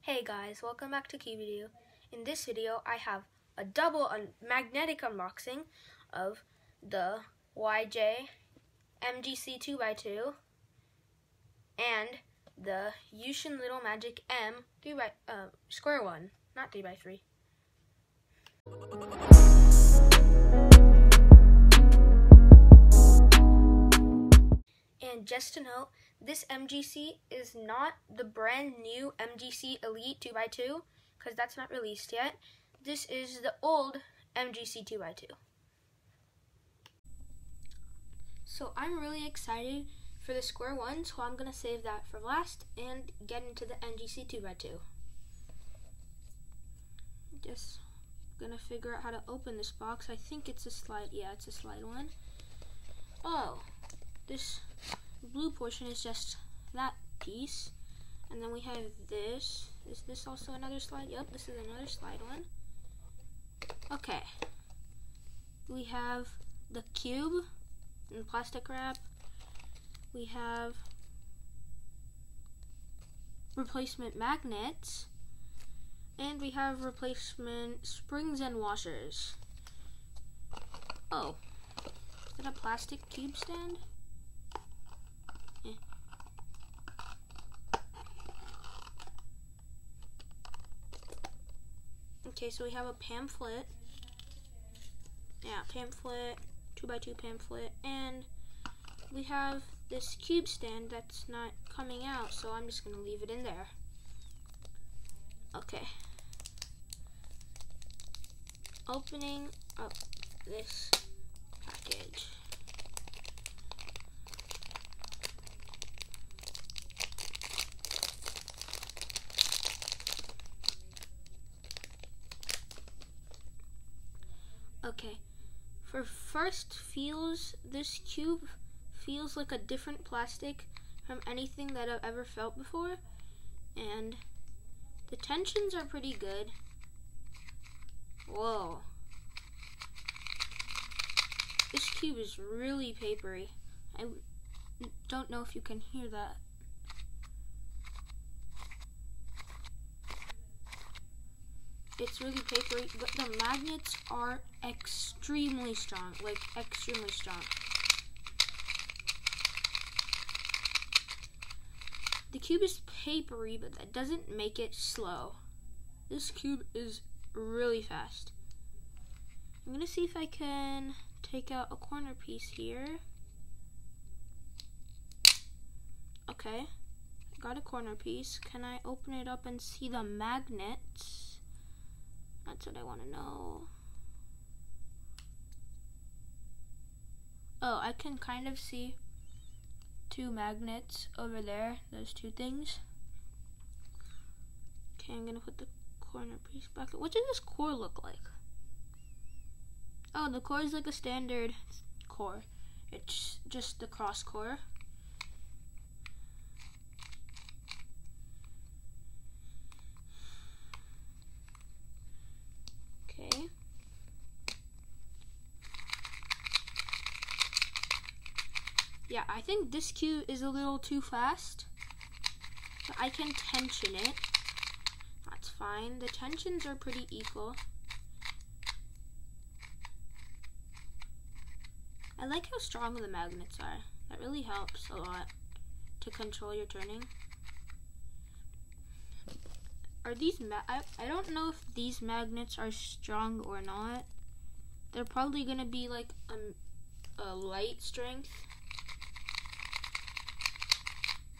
Hey guys, welcome back to Key Video. In this video, I have a double magnetic unboxing of the YJ MGC 2x2 and the Yushin Little Magic M Square-1, not 3x3. And just to note, this MGC is not the brand new MGC Elite 2x2 because that's not released yet. This is the old MGC 2x2. So I'm really excited for the Square-1, so I'm going to save that for last and get into the MGC 2x2. Just going to figure out how to open this box. I think it's a slide. Yeah, it's a slide one. Oh, this blue portion is just that piece, and then we have this. Is this also another slide? Yep, this is another slide one. Okay, we have the cube in plastic wrap. We have replacement magnets, and we have replacement springs and washers. Oh, is that a plastic cube stand? Okay, so we have a pamphlet. Yeah, pamphlet, 2x2 pamphlet, and we have this cube stand that's not coming out, so I'm just gonna leave it in there. Okay. Opening up this package. Okay, for first feels, this cube feels like a different plastic from anything that I've ever felt before, and the tensions are pretty good. Whoa. This cube is really papery. I don't know if you can hear that. It's really papery, but the magnets are extremely strong, like extremely strong. The cube is papery, but that doesn't make it slow. This cube is really fast. I'm gonna see if I can take out a corner piece here. Okay, I got a corner piece. Can I open it up and see the magnets? That's what I want to know. Oh, I can kind of see two magnets over there, those two things. Okay, I'm gonna put the corner piece back. What does this core look like? Oh, the core is like a standard core. It's just the cross core. Okay. Yeah, I think this cube is a little too fast, but I can tension it. That's fine. The tensions are pretty equal. I like how strong the magnets are. That really helps a lot to control your turning. Are these I don't know if these magnets are strong or not. They're probably gonna be like a light strength.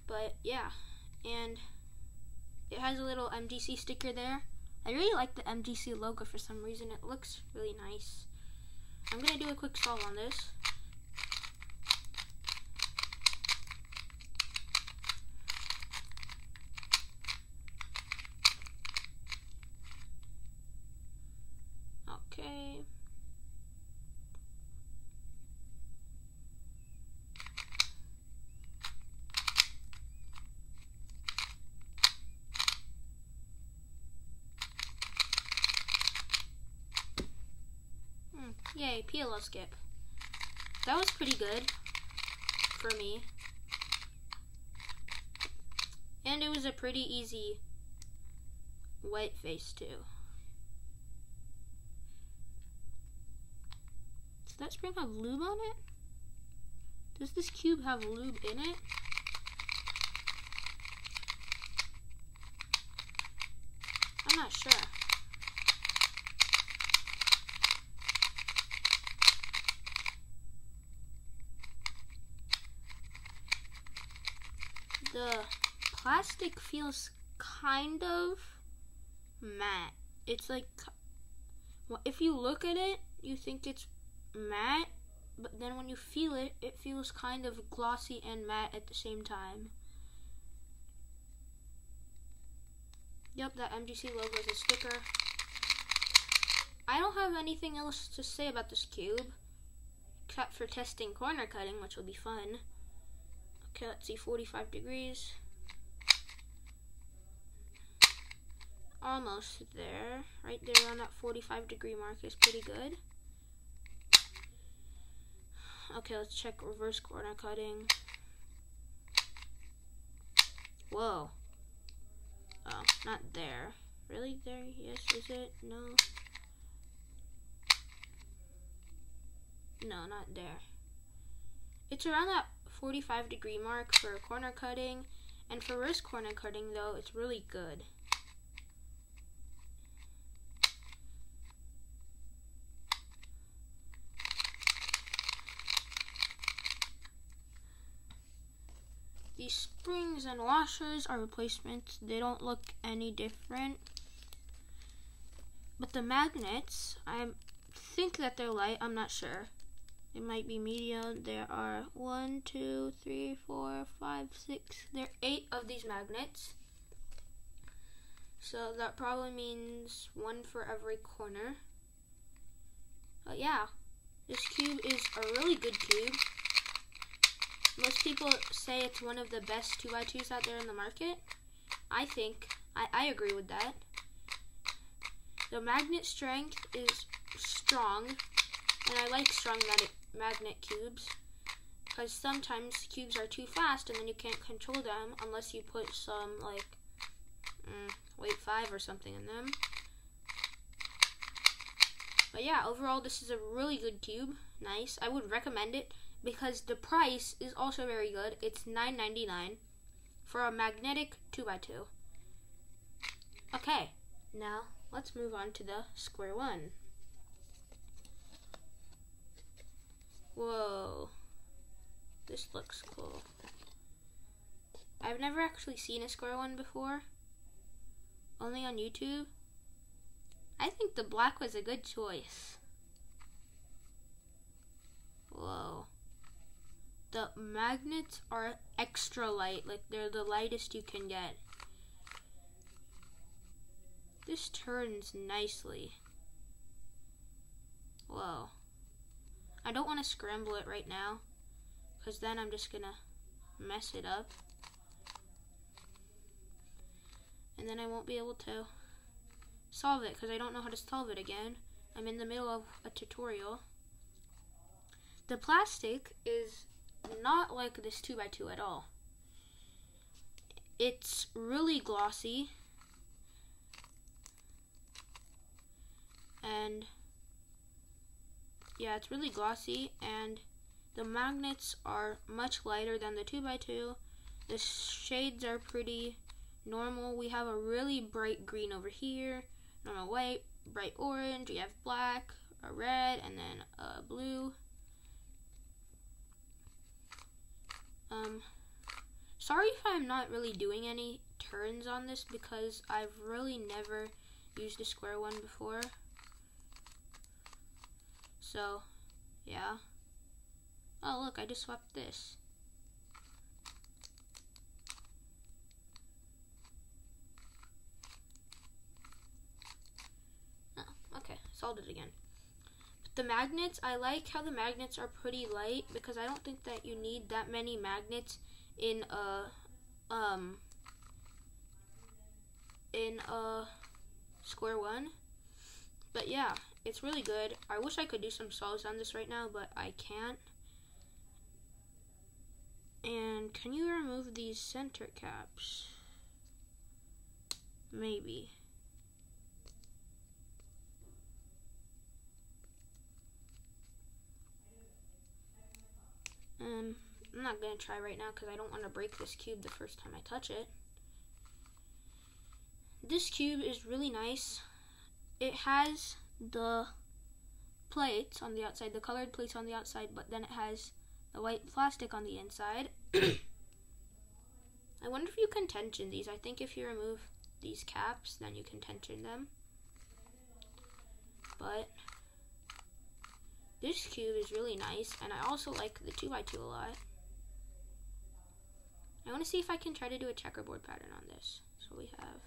But yeah, and it has a little MGC sticker there. I really like the MGC logo for some reason. It looks really nice. I'm gonna do a quick solve on this. Okay. Yay, PLO skip. That was pretty good for me. And it was a pretty easy white face too. Does that spring have lube on it? Does this cube have lube in it? I'm not sure. The plastic feels kind of matte. It's like, if you look at it, you think it's matte, but then when you feel it, it feels kind of glossy and matte at the same time. Yep, that MGC logo is a sticker. I don't have anything else to say about this cube, except for testing corner cutting, which will be fun. Okay, let's see, 45 degrees. Almost there. Right there on that 45 degree mark is pretty good. Okay, let's check reverse corner cutting. Whoa. Oh, not there. Really? There? Yes, is it? No. No, not there. It's around that 45 degree mark for corner cutting, and for reverse corner cutting though, it's really good. These springs and washers are replacements. They don't look any different. But the magnets, I think that they're light. I'm not sure. It might be medium. There are 1, 2, 3, 4, 5, 6. There are 8 of these magnets. So that probably means 1 for every corner. But yeah, this cube is a really good cube. Most people say it's one of the best 2x2s out there in the market. I agree with that. The magnet strength is strong, and I like strong magnet cubes, because sometimes cubes are too fast and then you can't control them unless you put some like weight 5 or something in them. But yeah, overall this is a really good cube. Nice. I would recommend it because the price is also very good. It's $9.99 for a magnetic 2x2. Okay, now let's move on to the Square-1. Whoa, this looks cool. I've never actually seen a Square-1 before, only on YouTube. I think the black was a good choice. Whoa. The magnets are extra light, like they're the lightest you can get. This turns nicely. Whoa. I don't want to scramble it right now, because then I'm just gonna mess it up. And then I won't be able to solve it, because I don't know how to solve it again. I'm in the middle of a tutorial. The plastic is not like this 2x2 at all. It's really glossy, and yeah, it's really glossy, and the magnets are much lighter than the 2x2. The shades are pretty normal. We have a really bright green over here, normal white, bright orange, we have black, a red, and then a blue. Sorry if I'm not really doing any turns on this, because I've really never used a Square-1 before. So, yeah. Oh, look, I just swapped this. Oh, okay, solved it again. The magnets, I like how the magnets are pretty light, because I don't think that you need that many magnets in a Square-1. But yeah, it's really good. I wish I could do some solves on this right now, but I can't. And can you remove these center caps? Maybe. not going to try right now because I don't want to break this cube the first time I touch it. This cube is really nice. It has the plates on the outside, the colored plates on the outside, but then it has the white plastic on the inside. I wonder if you can tension these. I think if you remove these caps, then you can tension them. But this cube is really nice, and I also like the 2x2 a lot. I want to see if I can try to do a checkerboard pattern on this. So we have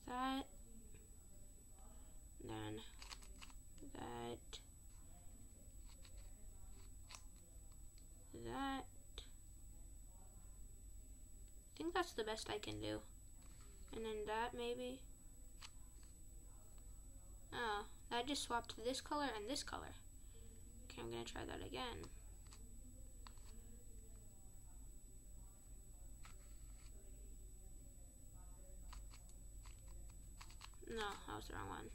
that, then that, that. I think that's the best I can do. And then that maybe. Oh, that just swapped this color and this color. Okay, I'm gonna try that again. No, that was the wrong one.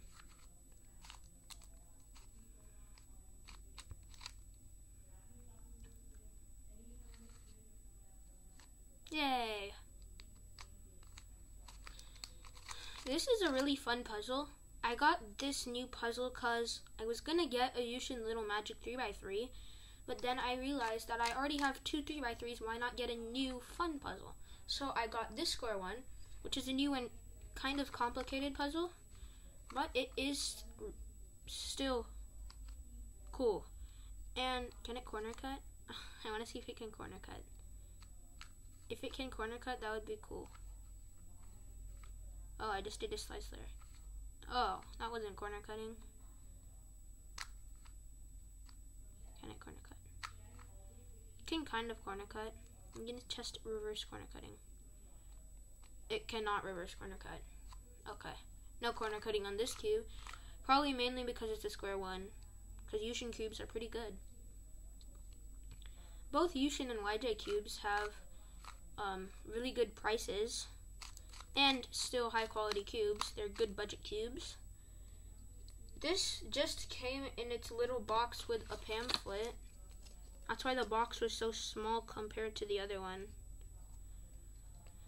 Yay! This is a really fun puzzle. I got this new puzzle because I was gonna get a Yushin Little Magic 3x3, but then I realized that I already have 2 3x3s, why not get a new fun puzzle? So I got this Square-1, which is a new and kind of complicated puzzle, but it is still cool. And can it corner cut? I want to see if it can corner cut. If it can corner cut, that would be cool. Oh, I just did a slice there. Oh, that wasn't corner cutting. Can it corner cut? It can kind of corner cut. I'm gonna test reverse corner cutting. It cannot reverse corner cut. Okay, no corner cutting on this cube. Probably mainly because it's a Square-1. Because Yushin cubes are pretty good. Both Yushin and YJ cubes have really good prices and still high quality cubes. They're good budget cubes. This just came in its little box with a pamphlet. That's why the box was so small compared to the other one.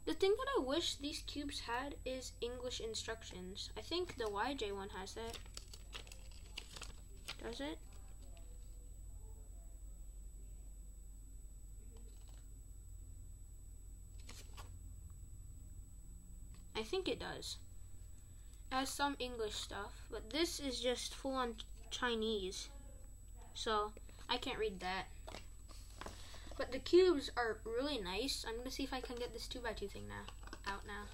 The thing that I wish these cubes had is English instructions. I think the YJ one has that. Does it? I think it does. It has some English stuff, but this is just full-on Chinese, so I can't read that. But the cubes are really nice. I'm gonna see if I can get this 2x2 thing out now.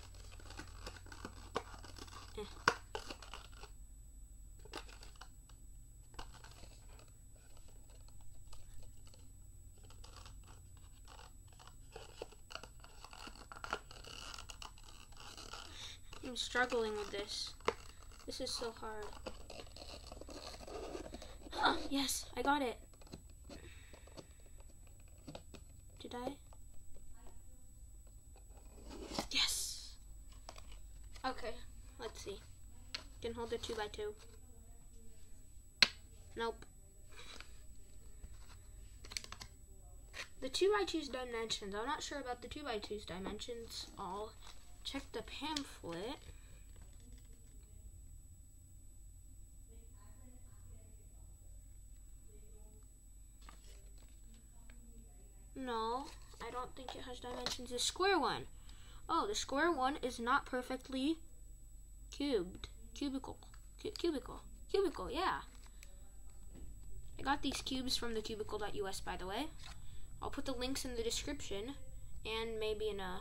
I'm struggling with this. This is so hard. Oh, yes, I got it. Did I? Yes. Okay, let's see. Can hold the 2x2. Nope. The 2x2's dimensions. I'm not sure about the 2x2's dimensions. I'll check the pamphlet. No, I don't think it has dimensions. The Square-1. Oh, the Square-1 is not perfectly cubed. Cubicle, yeah. I got these cubes from the cubicle.us, by the way. I'll put the links in the description and maybe in a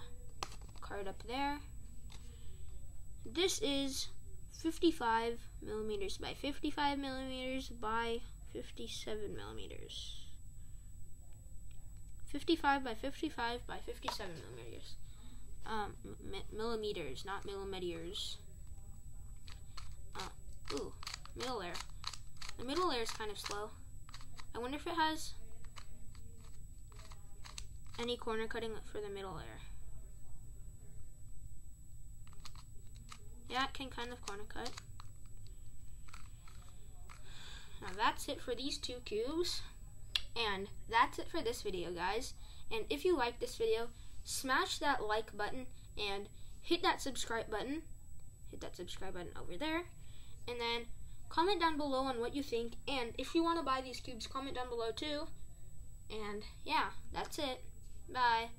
card up there. This is 55 millimeters by 55 millimeters by 57 millimeters. 55 by 55 by 57 millimeters. Millimeters, not millimeters. Ooh, middle layer. The middle layer is kind of slow. I wonder if it has any corner cutting for the middle layer. Yeah, it can kind of corner cut. Now that's it for these two cubes. And that's it for this video, guys. And if you like this video, smash that like button and hit that subscribe button. Hit that subscribe button over there. And then comment down below on what you think. And if you want to buy these cubes, comment down below too. And yeah, that's it. Bye.